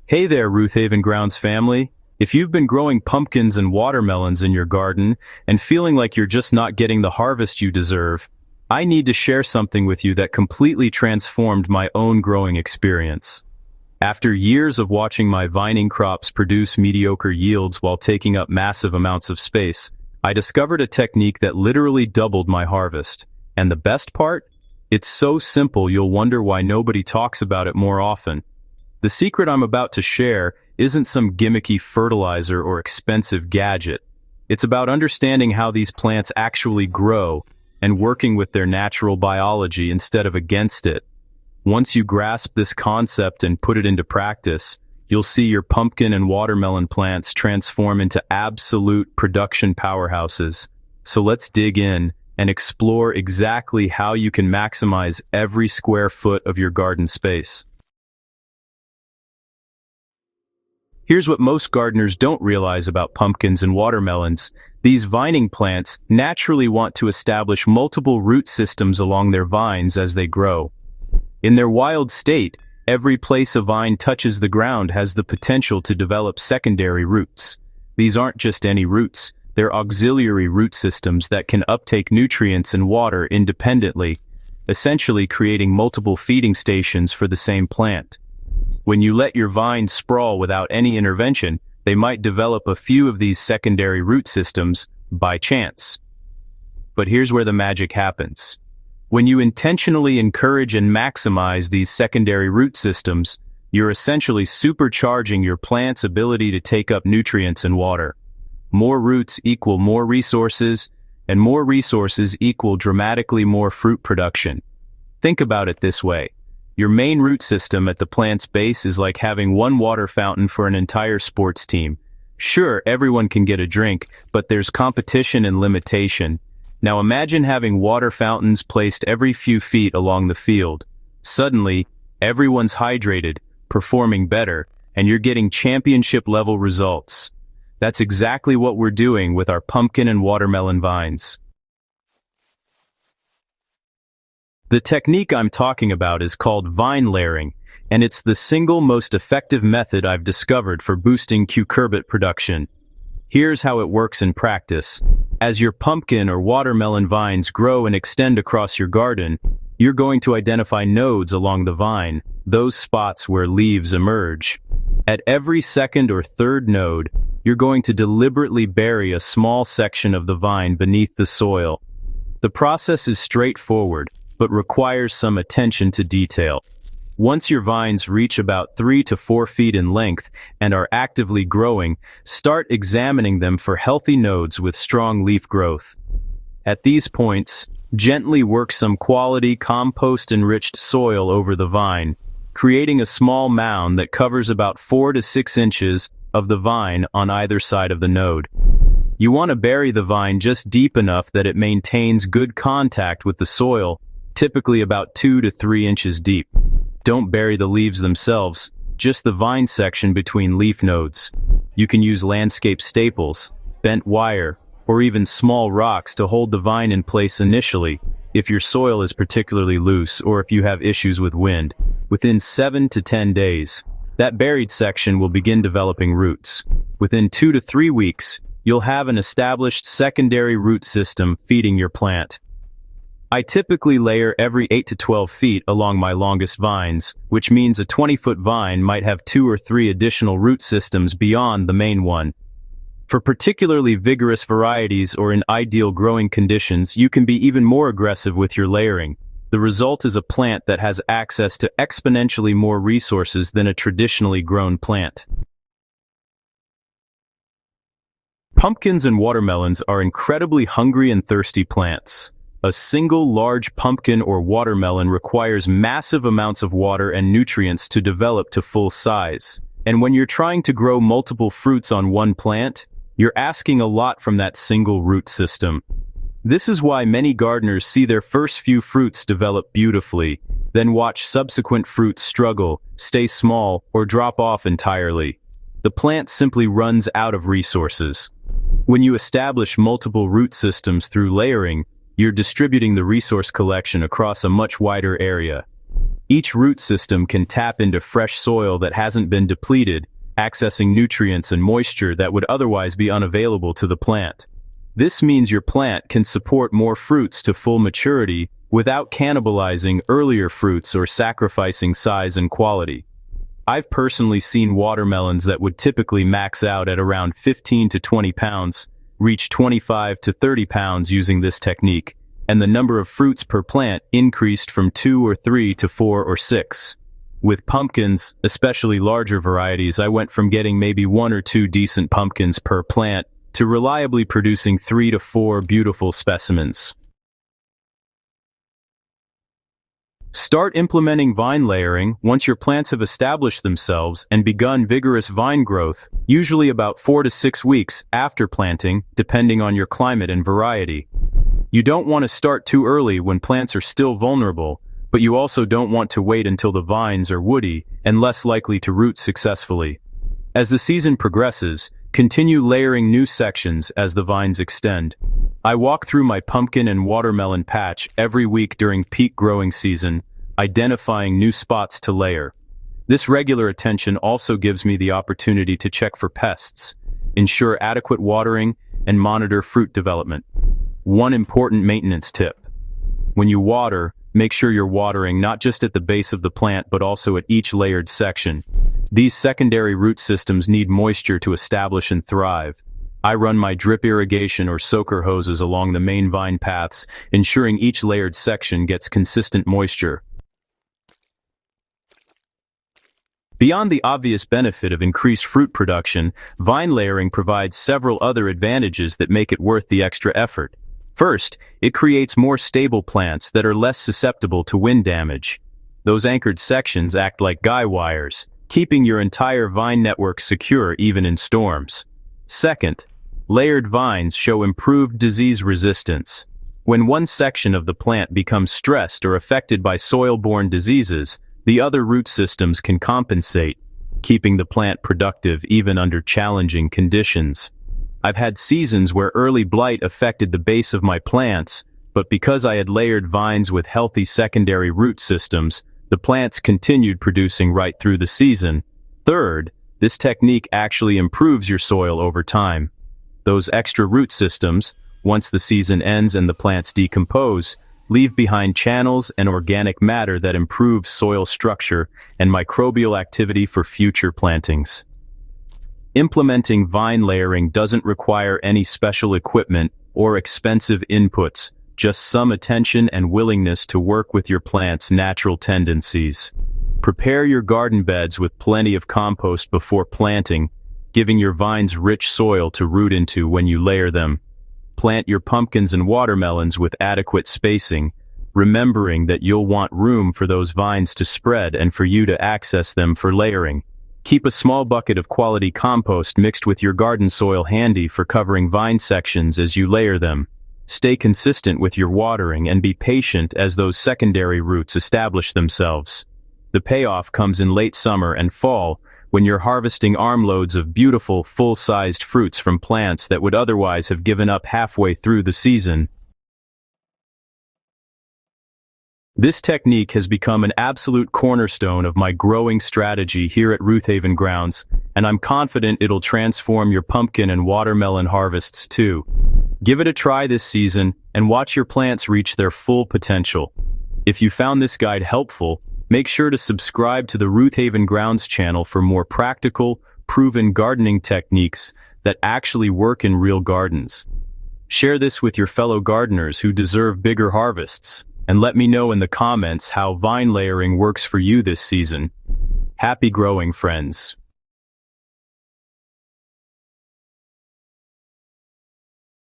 Hey there, Ruth Haven Grounds family. If you've been growing pumpkins and watermelons in your garden and feeling like you're just not getting the harvest you deserve, I need to share something with you that completely transformed my own growing experience. After years of watching my vining crops produce mediocre yields while taking up massive amounts of space, I discovered a technique that literally doubled my harvest. And the best part? It's so simple you'll wonder why nobody talks about it more often. The secret I'm about to share isn't some gimmicky fertilizer or expensive gadget. It's about understanding how these plants actually grow and working with their natural biology instead of against it. Once you grasp this concept and put it into practice, you'll see your pumpkin and watermelon plants transform into absolute production powerhouses. So let's dig in and explore exactly how you can maximize every square foot of your garden space. Here's what most gardeners don't realize about pumpkins and watermelons. These vining plants naturally want to establish multiple root systems along their vines as they grow. In their wild state, every place a vine touches the ground has the potential to develop secondary roots. These aren't just any roots, they're auxiliary root systems that can uptake nutrients and water independently, essentially creating multiple feeding stations for the same plant. When you let your vines sprawl without any intervention, they might develop a few of these secondary root systems by chance. But here's where the magic happens. When you intentionally encourage and maximize these secondary root systems, you're essentially supercharging your plant's ability to take up nutrients and water. More roots equal more resources, and more resources equal dramatically more fruit production. Think about it this way. Your main root system at the plant's base is like having one water fountain for an entire sports team. Sure, everyone can get a drink, but there's competition and limitation. Now imagine having water fountains placed every few feet along the field. Suddenly, everyone's hydrated, performing better, and you're getting championship-level results. That's exactly what we're doing with our pumpkin and watermelon vines. The technique I'm talking about is called vine layering, and it's the single most effective method I've discovered for boosting cucurbit production. Here's how it works in practice. As your pumpkin or watermelon vines grow and extend across your garden, you're going to identify nodes along the vine, those spots where leaves emerge. At every second or third node, you're going to deliberately bury a small section of the vine beneath the soil. The process is straightforward, but requires some attention to detail. Once your vines reach about 3 to 4 feet in length and are actively growing, start examining them for healthy nodes with strong leaf growth. At these points, gently work some quality compost-enriched soil over the vine, creating a small mound that covers about 4 to 6 inches of the vine on either side of the node. You want to bury the vine just deep enough that it maintains good contact with the soil, typically about 2 to 3 inches deep. Don't bury the leaves themselves, just the vine section between leaf nodes. You can use landscape staples, bent wire, or even small rocks to hold the vine in place initially, if your soil is particularly loose or if you have issues with wind. Within 7 to 10 days, that buried section will begin developing roots. Within 2 to 3 weeks, you'll have an established secondary root system feeding your plant. I typically layer every 8 to 12 feet along my longest vines, which means a 20-foot vine might have 2 or 3 additional root systems beyond the main one. For particularly vigorous varieties or in ideal growing conditions, you can be even more aggressive with your layering. The result is a plant that has access to exponentially more resources than a traditionally grown plant. Pumpkins and watermelons are incredibly hungry and thirsty plants. A single large pumpkin or watermelon requires massive amounts of water and nutrients to develop to full size. And when you're trying to grow multiple fruits on one plant, you're asking a lot from that single root system. This is why many gardeners see their first few fruits develop beautifully, then watch subsequent fruits struggle, stay small, or drop off entirely. The plant simply runs out of resources. When you establish multiple root systems through layering, you're distributing the resource collection across a much wider area. Each root system can tap into fresh soil that hasn't been depleted, accessing nutrients and moisture that would otherwise be unavailable to the plant. This means your plant can support more fruits to full maturity without cannibalizing earlier fruits or sacrificing size and quality. I've personally seen watermelons that would typically max out at around 15 to 20 pounds, reach 25 to 30 pounds using this technique, and the number of fruits per plant increased from 2 or 3 to 4 or 6. With pumpkins, especially larger varieties, I went from getting maybe 1 or 2 decent pumpkins per plant to reliably producing 3 to 4 beautiful specimens. Start implementing vine layering once your plants have established themselves and begun vigorous vine growth, usually about 4 to 6 weeks after planting, depending on your climate and variety. You don't want to start too early when plants are still vulnerable, but you also don't want to wait until the vines are woody and less likely to root successfully. As the season progresses, continue layering new sections as the vines extend. I walk through my pumpkin and watermelon patch every week during peak growing season, identifying new spots to layer. This regular attention also gives me the opportunity to check for pests, ensure adequate watering, and monitor fruit development. One important maintenance tip: when you water, make sure you're watering not just at the base of the plant but also at each layered section. These secondary root systems need moisture to establish and thrive. I run my drip irrigation or soaker hoses along the main vine paths, ensuring each layered section gets consistent moisture. Beyond the obvious benefit of increased fruit production, vine layering provides several other advantages that make it worth the extra effort. First, it creates more stable plants that are less susceptible to wind damage. Those anchored sections act like guy wires, keeping your entire vine network secure even in storms. Second, layered vines show improved disease resistance. When one section of the plant becomes stressed or affected by soil-borne diseases, the other root systems can compensate, keeping the plant productive even under challenging conditions. I've had seasons where early blight affected the base of my plants, but because I had layered vines with healthy secondary root systems, the plants continued producing right through the season. Third, this technique actually improves your soil over time. Those extra root systems, once the season ends and the plants decompose, leave behind channels and organic matter that improve soil structure and microbial activity for future plantings. Implementing vine layering doesn't require any special equipment or expensive inputs, just some attention and willingness to work with your plant's natural tendencies. Prepare your garden beds with plenty of compost before planting, giving your vines rich soil to root into when you layer them. Plant your pumpkins and watermelons with adequate spacing, remembering that you'll want room for those vines to spread and for you to access them for layering. Keep a small bucket of quality compost mixed with your garden soil handy for covering vine sections as you layer them. Stay consistent with your watering and be patient as those secondary roots establish themselves. The payoff comes in late summer and fall, when you're harvesting armloads of beautiful, full-sized fruits from plants that would otherwise have given up halfway through the season. This technique has become an absolute cornerstone of my growing strategy here at Ruth Haven Grounds, and I'm confident it'll transform your pumpkin and watermelon harvests too. Give it a try this season and watch your plants reach their full potential. If you found this guide helpful, make sure to subscribe to the Ruth Haven Grounds channel for more practical, proven gardening techniques that actually work in real gardens. Share this with your fellow gardeners who deserve bigger harvests, and let me know in the comments how vine layering works for you this season. Happy growing, friends!